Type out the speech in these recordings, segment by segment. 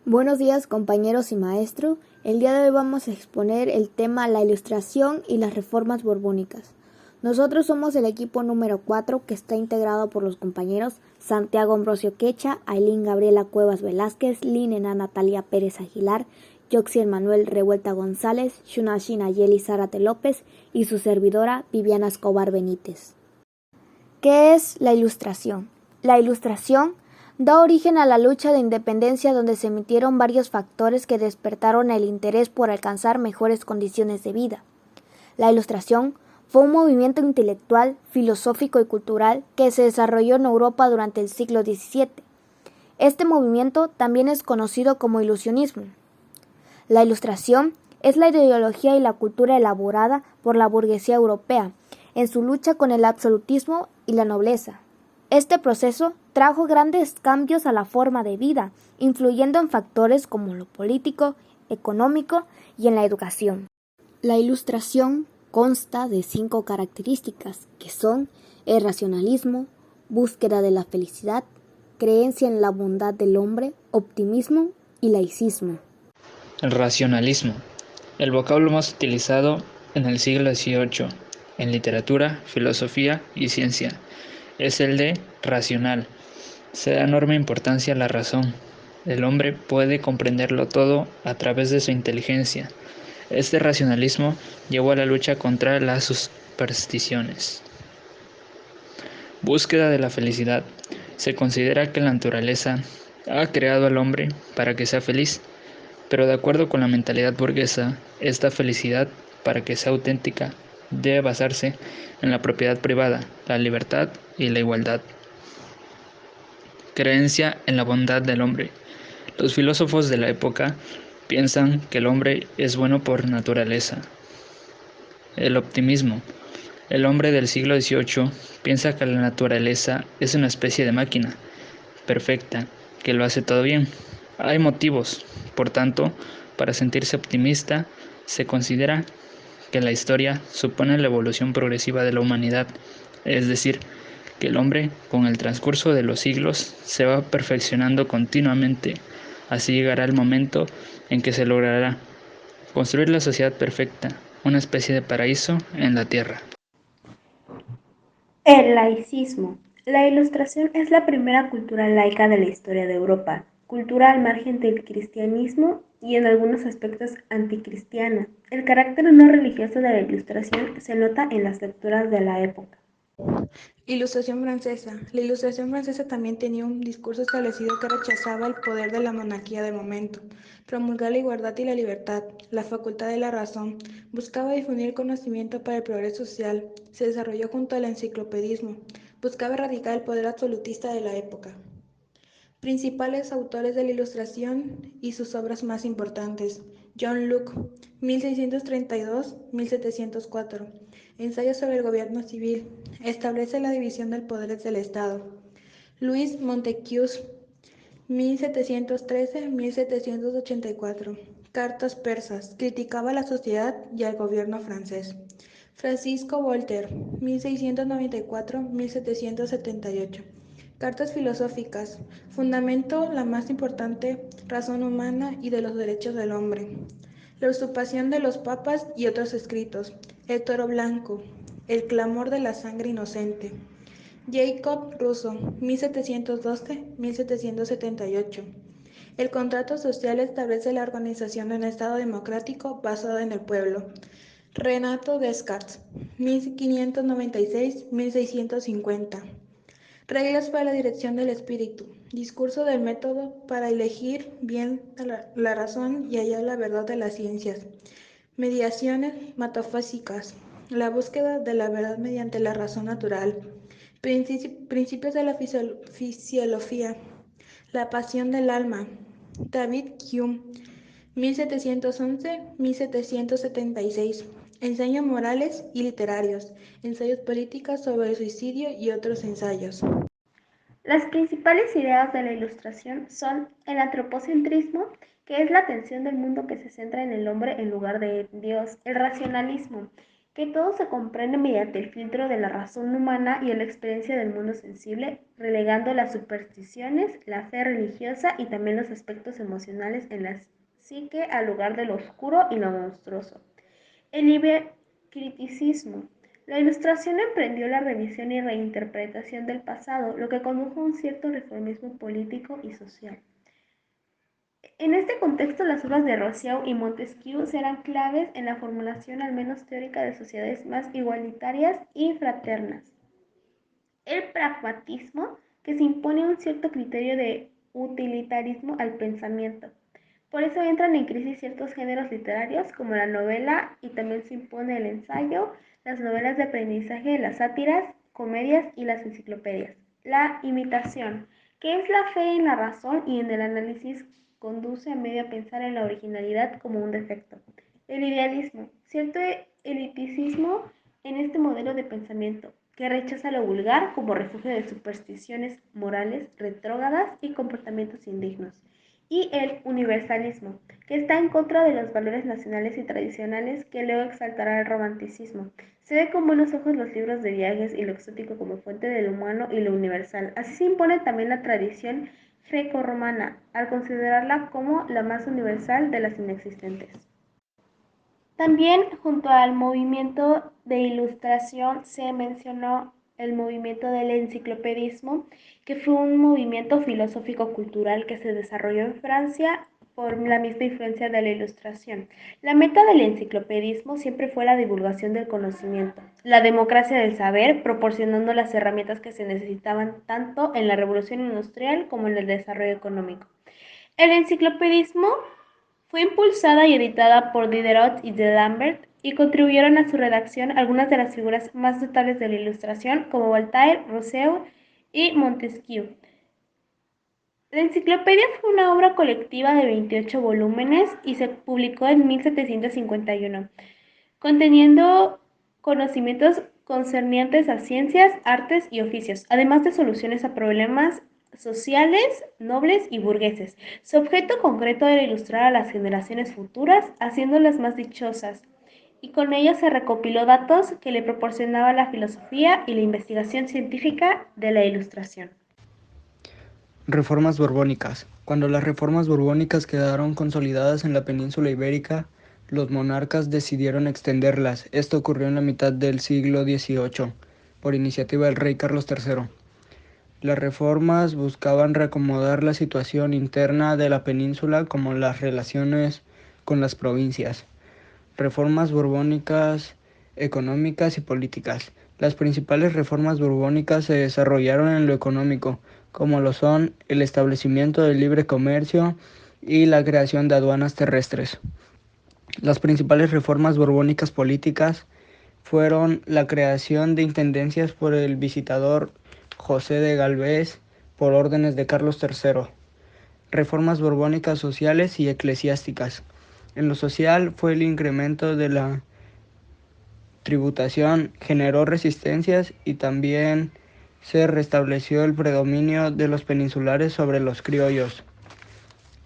Buenos días compañeros y maestro. El día de hoy vamos a exponer el tema la Ilustración y las reformas borbónicas. Nosotros somos el equipo número 4 que está integrado por los compañeros Santiago Ambrosio Quecha, Ailín Gabriela Cuevas Velázquez, Linena Natalia Pérez Aguilar, Yoxiel Manuel Revuelta González, Shunashi Nayeli Zárate López y su servidora Viviana Escobar Benítez. ¿Qué es la Ilustración? La Ilustración da origen a la lucha de independencia donde se emitieron varios factores que despertaron el interés por alcanzar mejores condiciones de vida. La Ilustración fue un movimiento intelectual, filosófico y cultural que se desarrolló en Europa durante el siglo XVII. Este movimiento también es conocido como ilusionismo. La Ilustración es la ideología y la cultura elaborada por la burguesía europea en su lucha con el absolutismo y la nobleza. Este proceso trajo grandes cambios a la forma de vida, influyendo en factores como lo político, económico y en la educación. La Ilustración consta de 5 características, que son el racionalismo, búsqueda de la felicidad, creencia en la bondad del hombre, optimismo y laicismo. El racionalismo, el vocablo más utilizado en el siglo XVIII, en literatura, filosofía y ciencia, es el de racional. Se da enorme importancia a la razón. El hombre puede comprenderlo todo a través de su inteligencia. Este racionalismo llevó a la lucha contra las supersticiones. Búsqueda de la felicidad. Se considera que la naturaleza ha creado al hombre para que sea feliz, pero de acuerdo con la mentalidad burguesa, esta felicidad, para que sea auténtica, debe basarse en la propiedad privada, la libertad y la igualdad. Creencia en la bondad del hombre. Los filósofos de la época piensan que el hombre es bueno por naturaleza. El optimismo. El hombre del siglo XVIII piensa que la naturaleza es una especie de máquina perfecta que lo hace todo bien. Hay motivos, por tanto, para sentirse optimista. Se considera que la historia supone la evolución progresiva de la humanidad, es decir, que el hombre, con el transcurso de los siglos, se va perfeccionando continuamente. Así llegará el momento en que se logrará construir la sociedad perfecta, una especie de paraíso en la tierra. El laicismo. La Ilustración es la primera cultura laica de la historia de Europa, cultura al margen del cristianismo y en algunos aspectos anticristiana. El carácter no religioso de la Ilustración se nota en las lecturas de la época. Ilustración francesa. La Ilustración francesa también tenía un discurso establecido que rechazaba el poder de la monarquía de momento, promulgaba la igualdad y la libertad, la facultad de la razón, buscaba difundir el conocimiento para el progreso social, se desarrolló junto al enciclopedismo, buscaba erradicar el poder absolutista de la época. Principales autores de la Ilustración y sus obras más importantes. John Locke, 1632-1704. Ensayo sobre el gobierno civil. Establece la división del poder del Estado. Louis Montesquieu, 1713-1784. Cartas persas. Criticaba a la sociedad y al gobierno francés. Francisco Voltaire, 1694-1778. Cartas filosóficas. Fundamento la más importante razón humana y de los derechos del hombre. La usurpación de los papas y otros escritos. El toro blanco. El clamor de la sangre inocente. Jacob Rousseau, 1712-1778. El contrato social establece la organización de un Estado democrático basado en el pueblo. Renato Descartes, 1596-1650. Reglas para la dirección del espíritu. Discurso del método para elegir bien la razón y hallar la verdad de las ciencias. Mediaciones metafísicas. La búsqueda de la verdad mediante la razón natural. Principios de la fisiología. La pasión del alma. David Hume, 1711-1776. Ensayos morales y literarios. Ensayos políticos sobre el suicidio y otros ensayos. Las principales ideas de la Ilustración son el antropocentrismo, que es la atención del mundo que se centra en el hombre en lugar de Dios, el racionalismo, que todo se comprende mediante el filtro de la razón humana y la experiencia del mundo sensible, relegando las supersticiones, la fe religiosa y también los aspectos emocionales en la psique al lugar de lo oscuro y lo monstruoso. El ibercriticismo. La Ilustración emprendió la revisión y reinterpretación del pasado, lo que condujo a un cierto reformismo político y social. En este contexto, las obras de Rousseau y Montesquieu serán claves en la formulación al menos teórica de sociedades más igualitarias y fraternas. El pragmatismo, que se impone un cierto criterio de utilitarismo al pensamiento. Por eso entran en crisis ciertos géneros literarios como la novela y también se impone el ensayo, las novelas de aprendizaje, las sátiras, comedias y las enciclopedias. La imitación, que es la fe en la razón y en el análisis, conduce a medio a pensar en la originalidad como un defecto. El idealismo, cierto eliticismo en este modelo de pensamiento, que rechaza lo vulgar como refugio de supersticiones morales retrógradas y comportamientos indignos. Y el universalismo, que está en contra de los valores nacionales y tradicionales que luego exaltará el romanticismo. Se ve con buenos ojos los libros de viajes y lo exótico como fuente de lo humano y lo universal. Así se impone también la tradición grecorromana, al considerarla como la más universal de las inexistentes. También junto al movimiento de Ilustración se mencionó el movimiento del enciclopedismo, que fue un movimiento filosófico-cultural que se desarrolló en Francia por la misma influencia de la Ilustración. La meta del enciclopedismo siempre fue la divulgación del conocimiento, la democracia del saber, proporcionando las herramientas que se necesitaban tanto en la revolución industrial como en el desarrollo económico. El enciclopedismo fue impulsada y editada por Diderot y D'Alembert y contribuyeron a su redacción algunas de las figuras más notables de la Ilustración como Voltaire, Rousseau y Montesquieu. La enciclopedia fue una obra colectiva de 28 volúmenes y se publicó en 1751, conteniendo conocimientos concernientes a ciencias, artes y oficios, además de soluciones a problemas sociales, nobles y burgueses. Su objeto concreto era ilustrar a las generaciones futuras, haciéndolas más dichosas, y con ello se recopiló datos que le proporcionaba la filosofía y la investigación científica de la Ilustración. Reformas borbónicas. Cuando las reformas borbónicas quedaron consolidadas en la península ibérica, los monarcas decidieron extenderlas. Esto ocurrió en la mitad del siglo XVIII, por iniciativa del rey Carlos III. Las reformas buscaban reacomodar la situación interna de la península como las relaciones con las provincias. Reformas borbónicas económicas y políticas. Las principales reformas borbónicas se desarrollaron en lo económico, como lo son el establecimiento del libre comercio y la creación de aduanas terrestres. Las principales reformas borbónicas políticas fueron la creación de intendencias por el visitador José de Galvez por órdenes de Carlos III. Reformas borbónicas sociales y eclesiásticas. En lo social fue el incremento de la tributación, generó resistencias y también se restableció el predominio de los peninsulares sobre los criollos.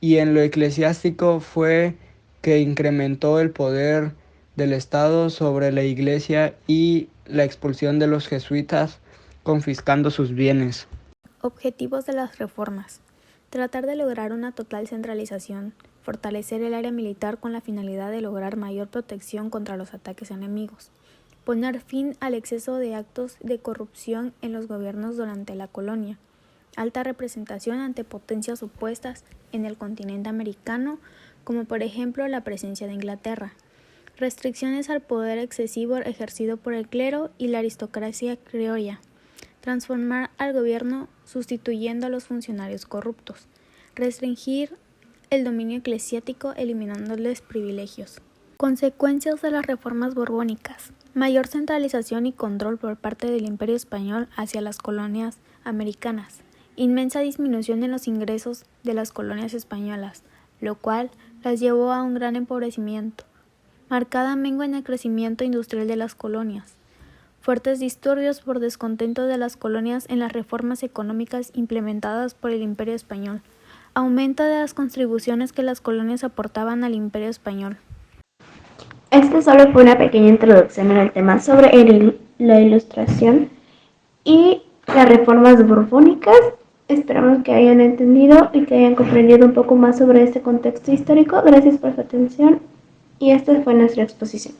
Y en lo eclesiástico fue que incrementó el poder del Estado sobre la Iglesia y la expulsión de los jesuitas, confiscando sus bienes. Objetivos de las reformas. Tratar de lograr una total centralización, fortalecer el área militar con la finalidad de lograr mayor protección contra los ataques enemigos, poner fin al exceso de actos de corrupción en los gobiernos durante la colonia, alta representación ante potencias opuestas en el continente americano, como por ejemplo la presencia de Inglaterra, restricciones al poder excesivo ejercido por el clero y la aristocracia criolla, transformar al gobierno sustituyendo a los funcionarios corruptos, restringir el dominio eclesiástico eliminándoles privilegios. Consecuencias de las reformas borbónicas. Mayor centralización y control por parte del Imperio Español hacia las colonias americanas. Inmensa disminución en los ingresos de las colonias españolas, lo cual las llevó a un gran empobrecimiento. Marcada mengua en el crecimiento industrial de las colonias. Fuertes disturbios por descontento de las colonias en las reformas económicas implementadas por el Imperio Español. Aumento de las contribuciones que las colonias aportaban al Imperio Español. Esta solo fue una pequeña introducción en el tema sobre la ilustración y las reformas borbónicas. Esperamos que hayan entendido y que hayan comprendido un poco más sobre este contexto histórico. Gracias por su atención y esta fue nuestra exposición.